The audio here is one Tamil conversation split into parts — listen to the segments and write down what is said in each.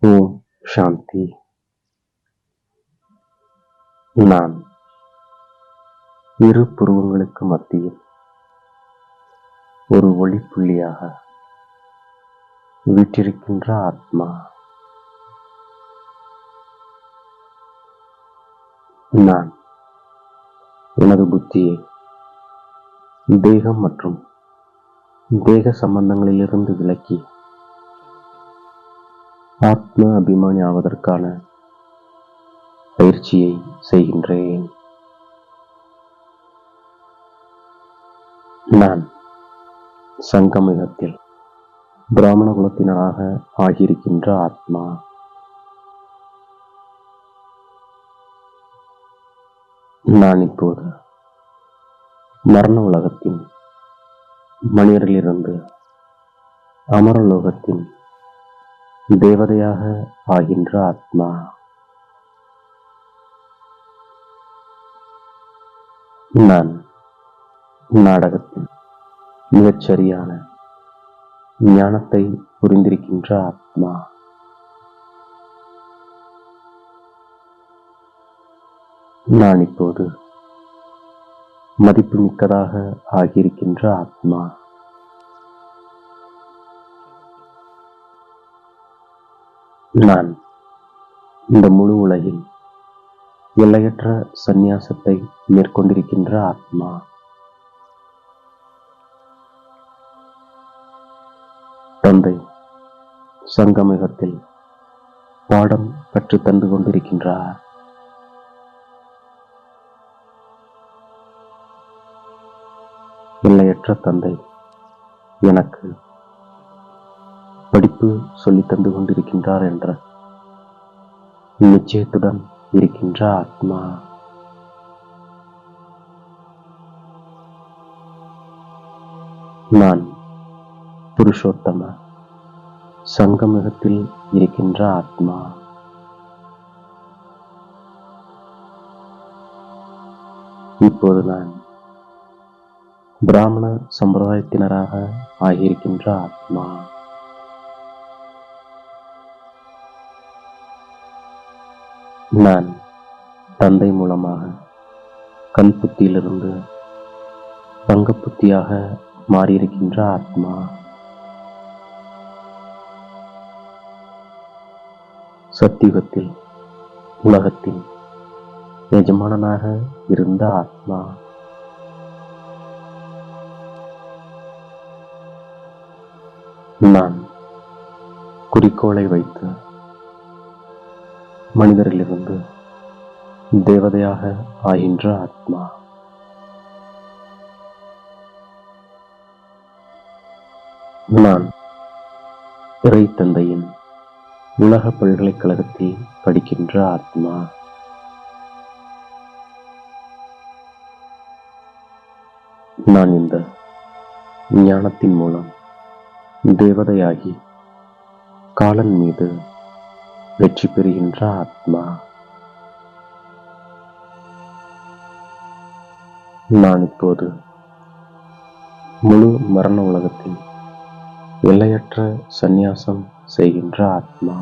ஓம் சாந்தி. நான் இரு புருவங்களுக்கு மத்தியில் ஒரு ஒளிப்புள்ளியாக வீற்றிருக்கின்ற ஆத்மா. நான் எனது புத்தியை தேகம் மற்றும் தேக சம்பந்தங்களிலிருந்து விலக்கி ஆத்ம அபிமானி ஆவதற்கான பயிற்சியை செய்கின்றேன். நான் சங்கமயுகத்தில் பிராமண குலத்தினராக ஆகியிருக்கின்ற ஆத்மா. நான் இப்போது மரண உலகத்தின் மனிதரிலிருந்து அமரலோகத்தின் தேவதையாக ஆகின்ற ஆத்மா. நான் நாடகத்தில் மிகச் சரியான ஞானத்தை புரிந்திருக்கின்ற ஆத்மா. நான் இப்போது மதிப்புமிக்கதாக ஆகியிருக்கின்ற ஆத்மா. நான் இந்த முழு உலகில் எல்லையற்ற சந்நியாசத்தை மேற்கொண்டிருக்கின்ற ஆத்மா. தந்தை சங்கமயுகத்தில் பாடம் கற்றுத் தந்து கொண்டிருக்கின்றார். எல்லையற்ற தந்தை எனக்கு படிப்பு சொல்லித் தந்து கொண்டிருக்கின்றார் என்ற நிச்சயத்துடன் இருக்கின்ற ஆத்மா. நான் புருஷோத்தம சங்கமயுகத்தில் இருக்கின்ற ஆத்மா. இப்போது நான் பிராமண சம்பிரதாயத்தினராக ஆகியிருக்கின்ற ஆத்மா. நான் தந்தை மூலமாக கல் புத்தியிலிருந்து தங்க புத்தியாக மாறியிருக்கின்ற ஆத்மா. சத்தியுகத்தில் உலகத்தின் எஜமானனாக இருந்த ஆத்மா. நான் குறிக்கோளை வைத்து மனிதரிலிருந்து தேவதையாக ஆகின்ற ஆத்மா. நான் இறை தந்தையின் உலக பல்கலைக்கழகத்தில் படிக்கின்ற ஆத்மா. நான் இந்த ஞானத்தின் மூலம் தேவதையாகி காலன் மீது வெற்றி பெறுகின்ற ஆத்மா. நான் இப்போது முழு மரண உலகத்தில் எல்லையற்ற சந்நியாசம் செய்கின்ற ஆத்மா.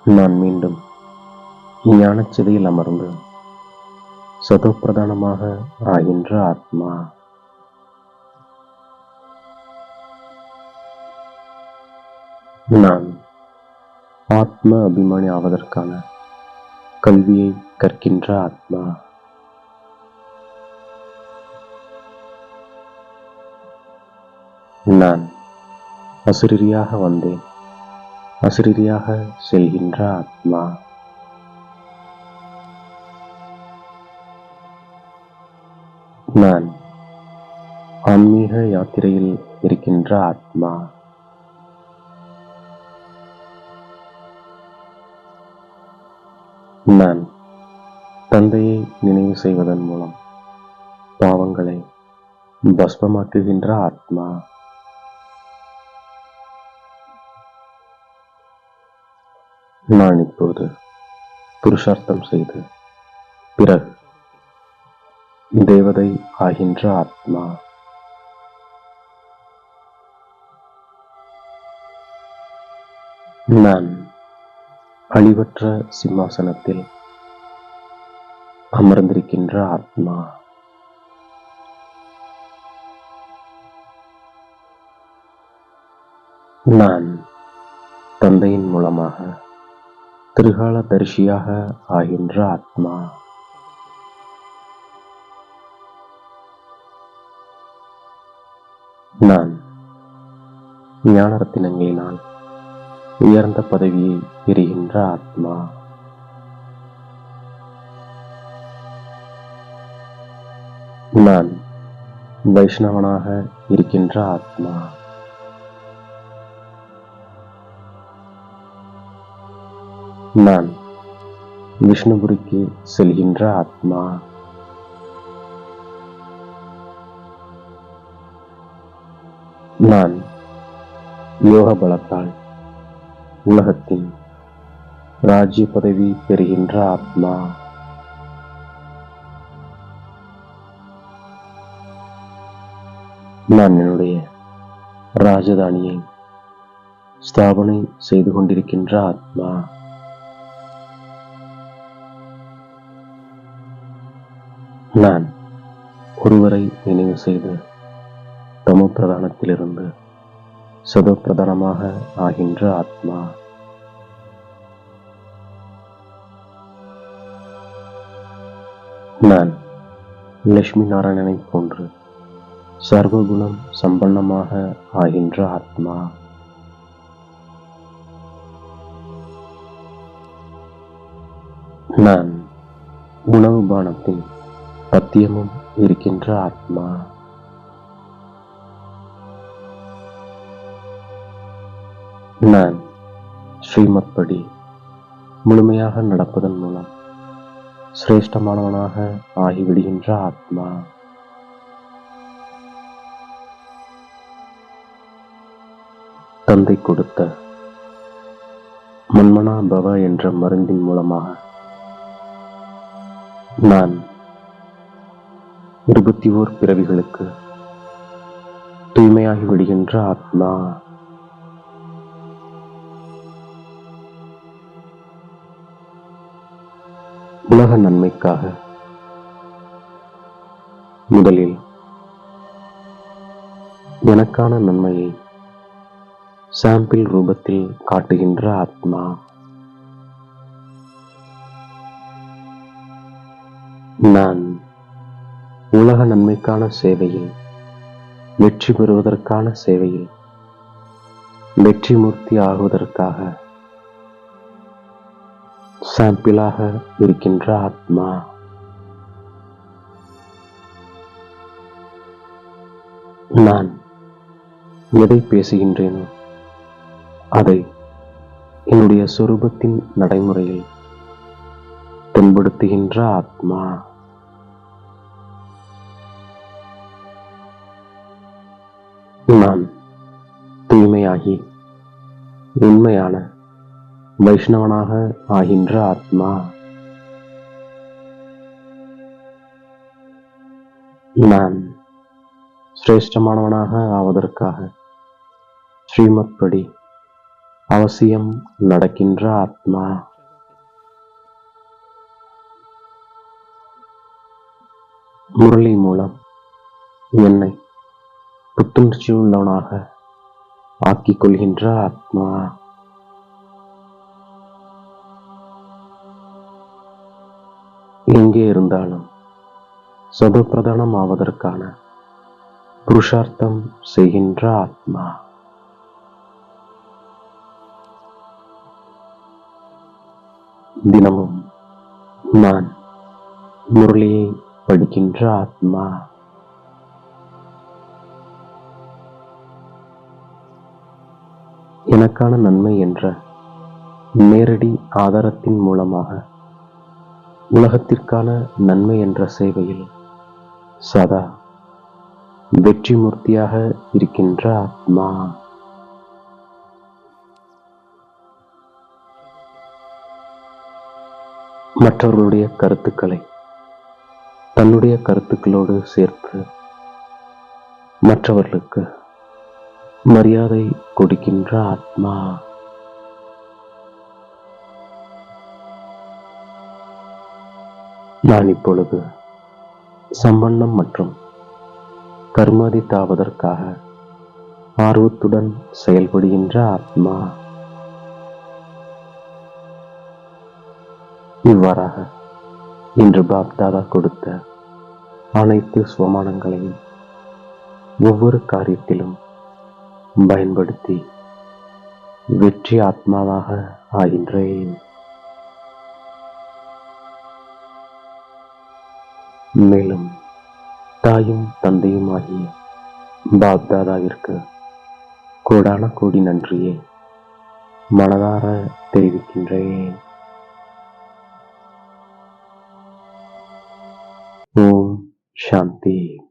நான் மீண்டும் ஞானச் சிதையில் அமர்ந்து சதோப்பிரதானமாக ஆகின்ற ஆத்மா. நான் ஆத்ம அபிமானி ஆவதற்கான கல்வியை கற்கின்ற ஆத்மா. நான் அசிரியாக வந்தேன், அசிரியாக செல்கின்ற ஆத்மா. நான் ஆன்மீக யாத்திரையில் இருக்கின்ற ஆத்மா. நான் தந்தையை நினைவு செய்வதன் மூலம் பாவங்களை பஸ்பமாக்குகின்ற ஆத்மா. நான் இப்போது புருஷார்த்தம் செய்து பிறகு தேவதை ஆகின்ற ஆத்மா. நான் அழிவற்ற சிம்மாசனத்தில் அமர்ந்திருக்கின்ற ஆத்மா. நான் தந்தையின் மூலமாக திரிகால தரிசியாக ஆகின்ற ஆத்மா. நான் ஞான ரத்தினங்களினால் உயர்ந்த பதவியை பெறுகின்ற ஆத்மா. நான் வைஷ்ணவனாக இருக்கின்ற ஆத்மா. நான் விஷ்ணுபுரிக்கு செல்கின்ற ஆத்மா. நான் யோக பலத்தால் உலகத்தின் ராஜ்ய பதவி பெறுகின்ற ஆத்மா. நான் என்னுடைய ராஜதானியை ஸ்தாபனை செய்து கொண்டிருக்கின்ற ஆத்மா. நான் ஒருவரை நினைவு செய்து தமோ பிரதானத்திலிருந்து சதோ பிரதானமாக ஆகின்ற ஆத்மா. நான் லட்சுமி நாராயணனை போன்று சர்வகுணம் சம்பன்னமாக ஆகின்ற ஆத்மா. நான் உணவு பானத்தின் பத்தியமும் இருக்கின்ற ஆத்மா. நான் ஸ்ரீமத் படி முழுமையாக நடப்பதன் மூலம் சிரேஷ்டமானவனாக ஆகிவிடுகின்ற ஆத்மா. தந்தை கொடுத்த மன்மனா பவ என்ற மருந்தின் மூலமாக நான் 21 பிறவிகளுக்கு தூய்மையாகி விடுகின்ற ஆத்மா. உலக நன்மைக்காக முதலில் எனக்கான நன்மையை சாம்பிள் ரூபத்தில் காட்டுகின்ற ஆத்மா. நான் உலக நன்மைக்கான சேவையில் வெற்றி பெறுவதற்கான சேவையில் வெற்றி மூர்த்தி ஆகுவதற்காக சாம்பிளாக இருக்கின்ற ஆத்மா. நான் எதை பேசுகின்றேனோ அதை என்னுடைய சொரூபத்தின் நடைமுறையில் தென்படுத்துகின்ற ஆத்மா. நான் தூய்மையாகி உண்மையான வைஷ்ணவனாக ஆகின்ற ஆத்மா. நான் சிரேஷ்டமானவனாக ஆவதற்காக ஸ்ரீமத் படி அவசியம் நடக்கின்ற ஆத்மா. முரளி மூலம் என்னை புத்துணர்ச்சி உள்ளவனாக ஆக்கிக் கொள்கின்ற ஆத்மா. எங்கே இருந்தாலும் சதோப்பிரதானம் ஆவதற்கான புருஷார்த்தம் செய்கின்ற ஆத்மா. தினமும் நான் முரளியை படிக்கின்ற ஆத்மா. எனக்கான நன்மை என்ற நேரடி ஆதாரத்தின் மூலமாக உலகத்திற்கான நன்மை என்ற சேவையில் சதா வெற்றி மூர்த்தியாக இருக்கின்ற ஆத்மா. மற்றவர்களுடைய கருத்துக்களை தன்னுடைய கருத்துக்களோடு சேர்த்து மற்றவர்களுக்கு மரியாதை கொடுக்கின்ற ஆத்மா. நான் இப்பொழுது சம்பன்னம் மற்றும் கர்மாதித்தாவதற்காக ஆர்வத்துடன் செயல்படுகின்ற ஆத்மா. இவ்வாறாக இன்று பாப்தாதா கொடுத்த அனைத்து சுவமானங்களையும் ஒவ்வொரு காரியத்திலும் பயன்படுத்தி வெற்றி ஆத்மாவாக ஆகின்றேன். மேலும் தாயும் தந்தையும் ஆகிய பாப்தாதாவிற்கு கோடான கோடி நன்றியை மனதார தெரிவிக்கின்றேன். ஓம் சாந்தி.